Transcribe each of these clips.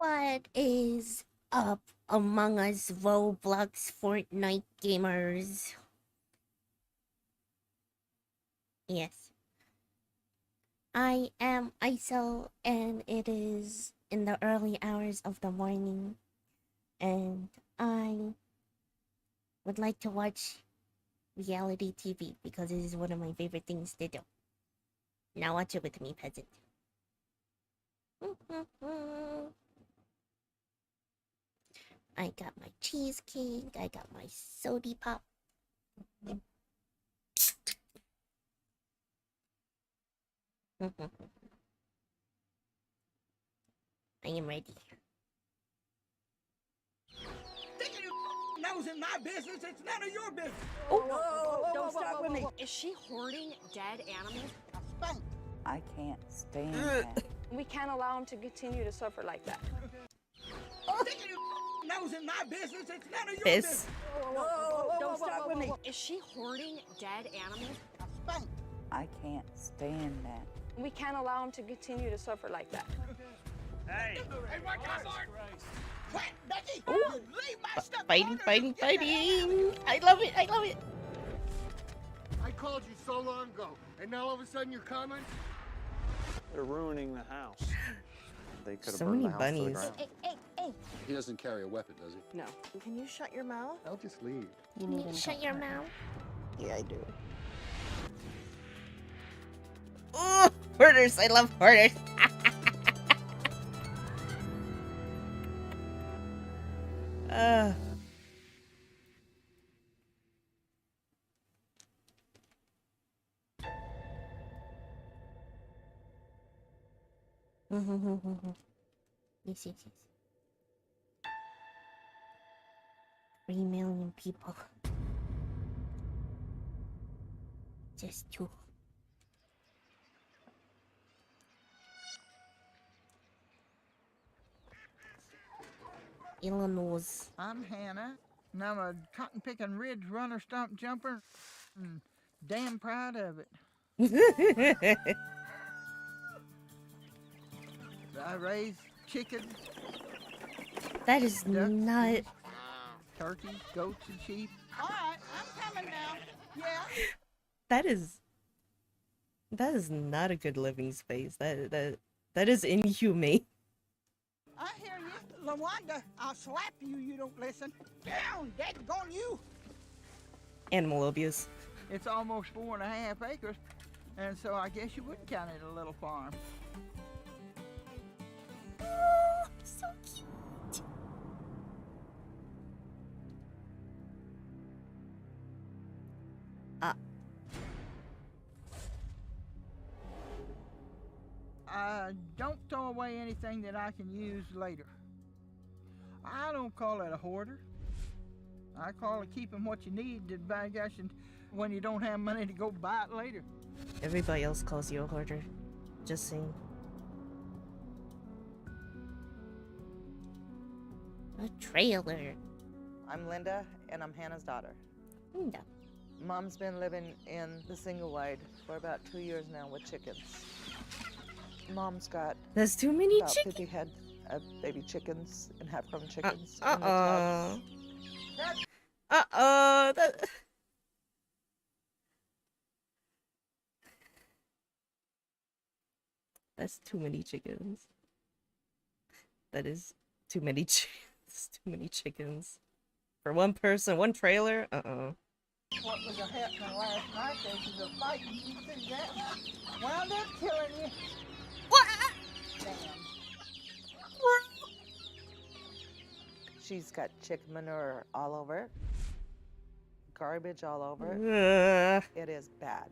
What is up, Among Us Roblox Fortnite gamers? Yes, I am ISO, and it is in the early hours of the morning, and I would like to watch reality TV because it is one of my favorite things to do. Now watch it with me, peasant. I got my cheesecake, I got my sody pop. I am ready. Thinking your nose in my business, it's none of your business. Don't start with me. Is she hoarding dead animals? Spank. I can't stand that. We can't allow him to continue to suffer like that. Thinking your nose in my business, it's none of your Piss. business. Don't start with me. Is she hoarding dead animals? Spank. I can't stand that. We can't allow him to continue to suffer like that. Hey, what Mark? What, Becky? Ooh. You leave my stuff Fighting, alone or fighting, you get the hell fighting! I love it, I love it! I called you so long ago, and now all of a sudden you're coming? They're ruining the house. They could have So burned many the house to the bunnies. ground. He doesn't carry a weapon, does he? No. Can you shut your mouth? I'll just leave. You need him. Shut your mouth. Yeah, I do. Oh, hoarders! I love hoarders! Yes, yes, yes. 3 million people. Just 2. Illinois. I'm Hannah, and I'm a cotton picking ridge runner, stump jumper, and damn proud of it. I raise chickens, That is ducks, not. geese, turkeys, goats, and sheep. All right, I'm coming now. Yeah. That is not a good living space. That is inhumane. I hear you, Lawanda. I'll slap you. You don't listen. Down, daggone you. Animal abuse. It's almost 4.5 acres, and so I guess you would count it a little farm. Oh, so cute. Don't throw away anything that I can use later. I don't call it a hoarder. I call it keeping what you need to buy, gosh, and when you don't have money to go buy it later. Everybody else calls you a hoarder. Just saying. A trailer. I'm Linda, and I'm Hannah's daughter. Linda. Mom's been living in the single wide for about 2 years now with chickens. Mom's got That's too many about chickens. 50 head of baby chickens and half-grown chickens in the Uh-oh. tubs. Uh-oh. That's too many chickens. That is too many chickens. Too many chickens. For one person, one trailer? Uh-oh. What was happening last night? There was a fight. You see that? Wound up killing you. What? Damn. She's got chicken manure all over it, garbage all over it. It is bad.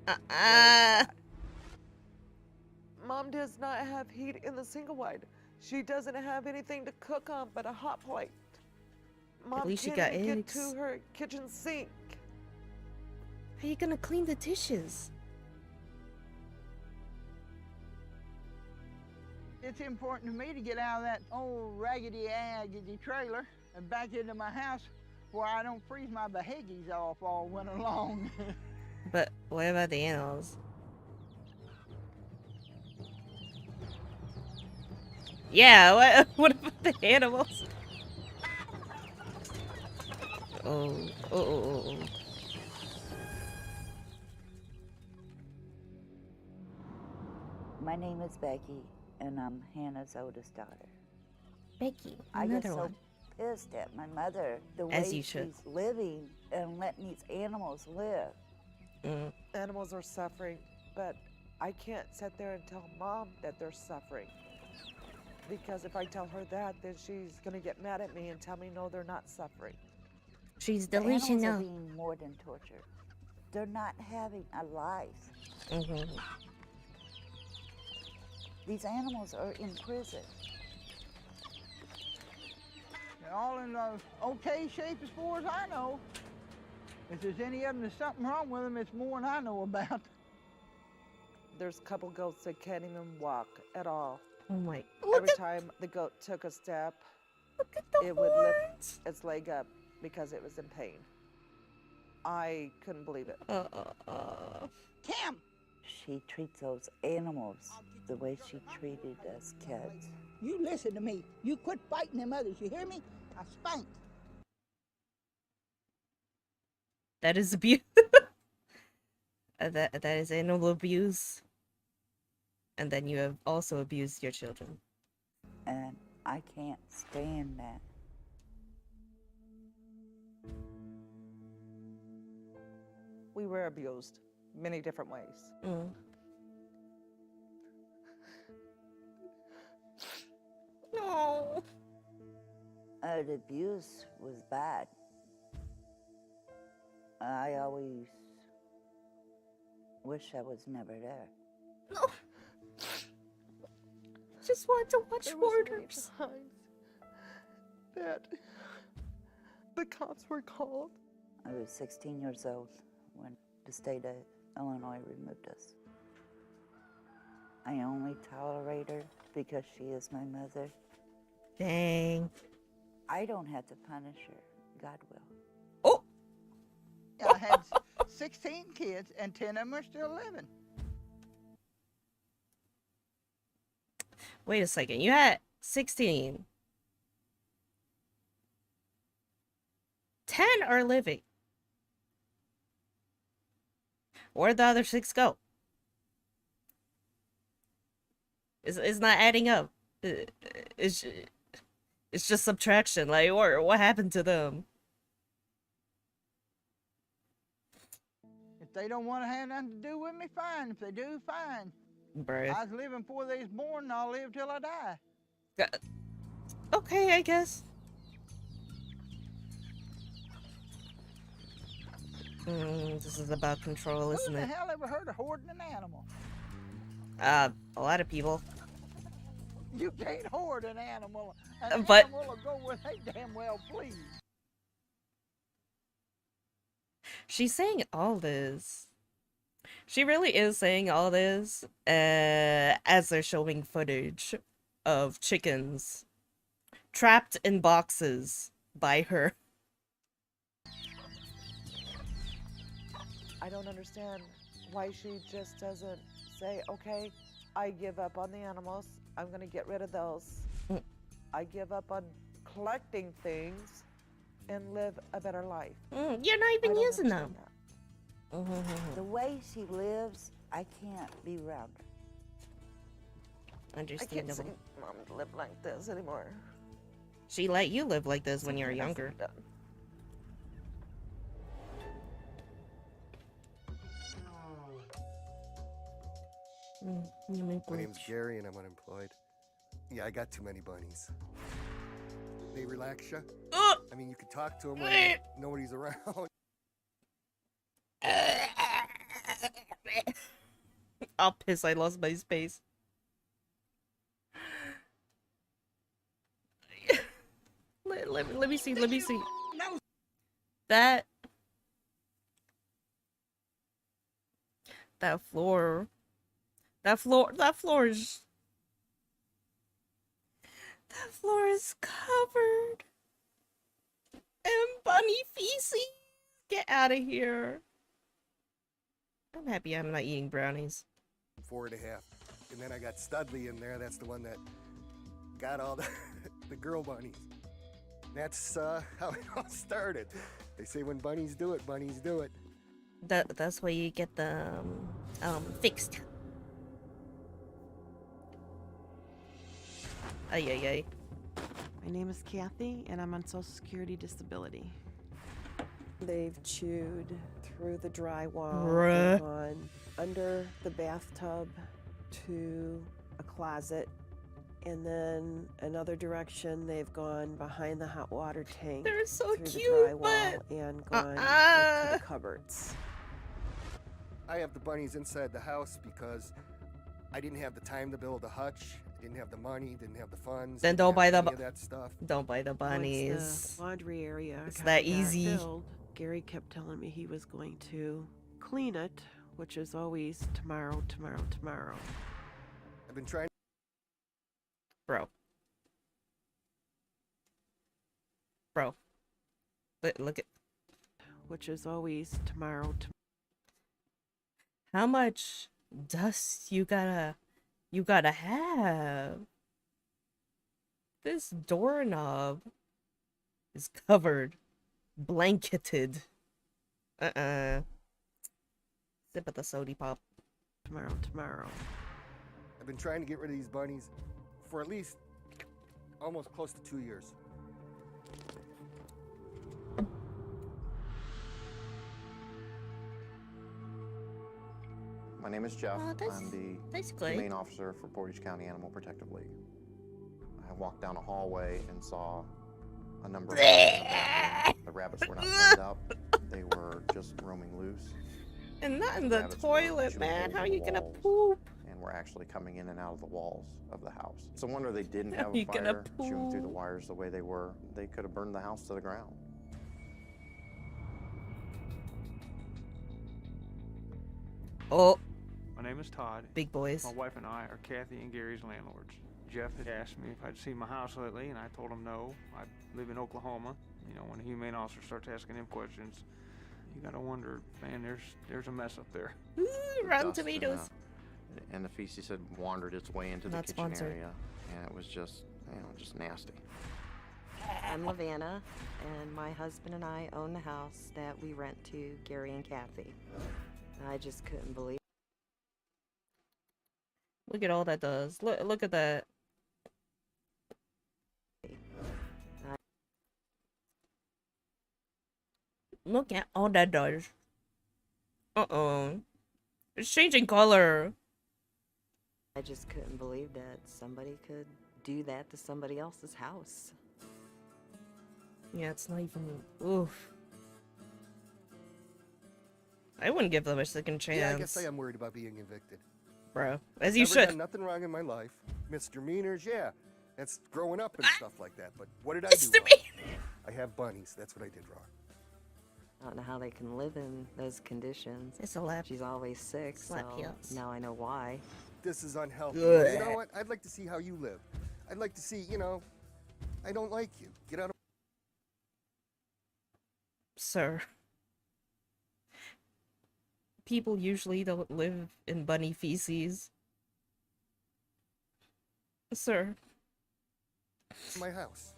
Very bad. Mom does not have heat in the single wide. She doesn't have anything to cook on but a hot plate. Mom least you can't got even eggs. get to her kitchen sink. How you gonna clean the dishes? It's important to me to get out of that old raggedy trailer and back into my house where I don't freeze my behaggies off all winter long. But what about the animals? Yeah, what about the animals? Oh. My name is Becky, and I'm Hannah's oldest daughter. Becky, I get another so one. pissed at my mother, the As way you should. she's living and letting these animals live. Mm. Animals are suffering, but I can't sit there and tell Mom that they're suffering. Because if I tell her that, then she's gonna get mad at me and tell me, no, they're not suffering. She's The animals are delusional. being more than tortured. They're not having a life. Mm-hmm. These animals are in prison. They're all in okay shape as far as I know. If there's any of them there's something wrong with them, it's more than I know about. There's a couple goats that can't even walk at all. Oh my. Every time the goat took a step, Look at the it would horns. lift its leg up because it was in pain. I couldn't believe it. Kim! She treats those animals the way she treated us kids. You listen to me. You quit fighting them others. You hear me? I spanked. That is abuse. That is animal abuse. And then you have also abused your children. And I can't stand that. We were abused many different ways. Mm. No. The abuse was bad. I always wish I was never there. No. Just want to watch There was many hoarders. times that the cops were called. I was 16 years old when the state of Illinois removed us. I only tolerate her because she is my mother. Dang. I don't have to punish her. God will. Oh. I had 16 kids, and 10 of them are still living. Wait a second. You had 16. 10 are living. Where'd the other 6 go? It's not adding up. It's just subtraction. Like, or what happened to them? If they don't want to have nothing to do with me, fine. If they do, fine. Bruh. I was living before they was born, and I'll live till I die. Okay, I guess. This is about control, Who isn't in the it? hell ever heard of hoarding an animal? A lot of people. You can't hoard an animal. But- Animal will go where they damn well please. She's saying all this. She really is saying all this as they're showing footage of chickens trapped in boxes by her. I don't understand why she just doesn't say, okay, I give up on the animals. I'm going to get rid of those. Mm. I give up on collecting things and live a better life. You're not I even don't using them. understand that. The way she lives, I can't be around her. I can't see Understandable. Mom live like this anymore. She let you live like this when you were Something has to younger. be done. My name's Gary and I'm unemployed. Yeah, I got too many bunnies. They relax you. I mean, you can talk to them when nobody's around. I'll piss, I lost my space. Let me see. That floor is covered in bunny feces. Get out of here. I'm happy I'm not eating brownies. 4.5. And then I got Studley in there. That's the one that got all the, the girl bunnies. That's how it all started. They say when bunnies do it, bunnies do it. That's where you get the fixed. Ay ay ay. My name is Kathy, and I'm on Social Security Disability. They've chewed through the drywall, Bruh. they've gone under the bathtub to a closet, and then another direction they've gone behind the hot water tank. They're so through cute, the drywall but and gone uh-uh. to the cupboards. I have the bunnies inside the house because I didn't have the time to build a hutch. I didn't have the money, didn't have the funds. Then didn't don't have buy the any bu- of that stuff. Don't buy the Once bunnies. the laundry area It's kinda that got easy. filled, Gary kept telling me he was going to clean it, which is always tomorrow, tomorrow, tomorrow. I've been trying. Bro. Look at Which is always tomorrow, how much dust you gotta have. This doorknob is covered, blanketed. Sip of the sody pop. tomorrow, tomorrow. I've been trying to get rid of these bunnies for at least almost close to 2 years. My name is Jeff. Oh, I'm the that's good. Humane Officer for Portage County Animal Protective League. I walked down a hallway and saw a number of rabbits in the bathroom. The rabbits were not cleaned up. They were just roaming loose. And not in the Rabbits were toilet, chewing man. holes How are in you the gonna walls poop? And were actually coming in and out of the walls of the house. It's a wonder they didn't How have you a gonna fire chewing through the poop? wires the way they were. They could have burned the house to the ground. Oh, My name is Todd. big boys. My wife and I are Kathy and Gary's landlords. Jeff had asked me if I'd seen my house lately, and I told him no. I live in Oklahoma. You know, when a humane officer starts asking him questions, you gotta wonder, man, there's a mess up there. Ooh, The Rotten dust Tomatoes. And the feces had wandered its way into the Not kitchen sponsored. area, and it was just, just nasty. I'm Lavanna, and my husband and I own the house that we rent to Gary and Kathy. I just couldn't believe Look at all that does. Look at that. Look at all that does. It's changing color. I just couldn't believe that somebody could do that to somebody else's house. Yeah, it's not even. Oof. I wouldn't give them a second chance. Yeah, I guess I am worried about being evicted. Bro. As you Never should. done nothing wrong in my life. Misdemeanors, yeah. That's growing up and stuff like that. But what did I do wrong? I have bunnies. That's what I did wrong. I don't know how they can live in those conditions. It's a lap. She's always sick, so Slap heels. now I know why. This is unhealthy. Ugh. You know what? I'd like to see how you live. I'd like to see, I don't like you. Get out of. Sir. People usually don't live in bunny feces. Sir. my house.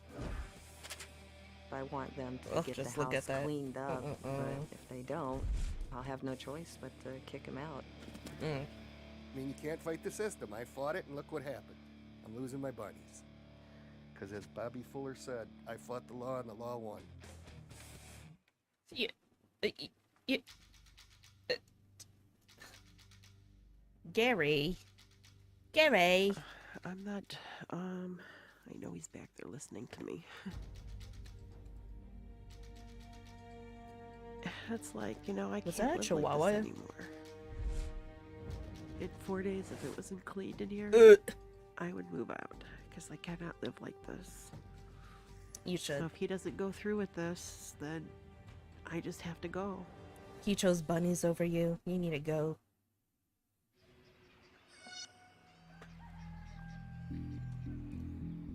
I want them to Oh, get just the look at house that. cleaned up, Mm-mm-mm. but if they don't, I'll have no choice but to kick them out. Mm. I mean, you can't fight the system. I fought it, and look what happened. I'm losing my bunnies. Because as Bobby Fuller said, I fought the law, and the law won. Yeah. Gary. Gary. I'm not, I know he's back there listening to me. It's like, I Was can't that a live chihuahua? like this anymore. In 4 days, if it wasn't clean in here, I would move out, because I cannot live like this. You should. So if he doesn't go through with this, then I just have to go. He chose bunnies over you. You need to go.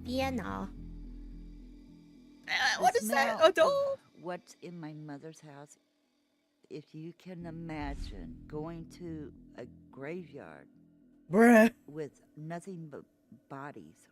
Vienna. What The is that? smell A doll? of What's in my mother's house? If you can imagine going to a graveyard Bruh. with nothing but bodies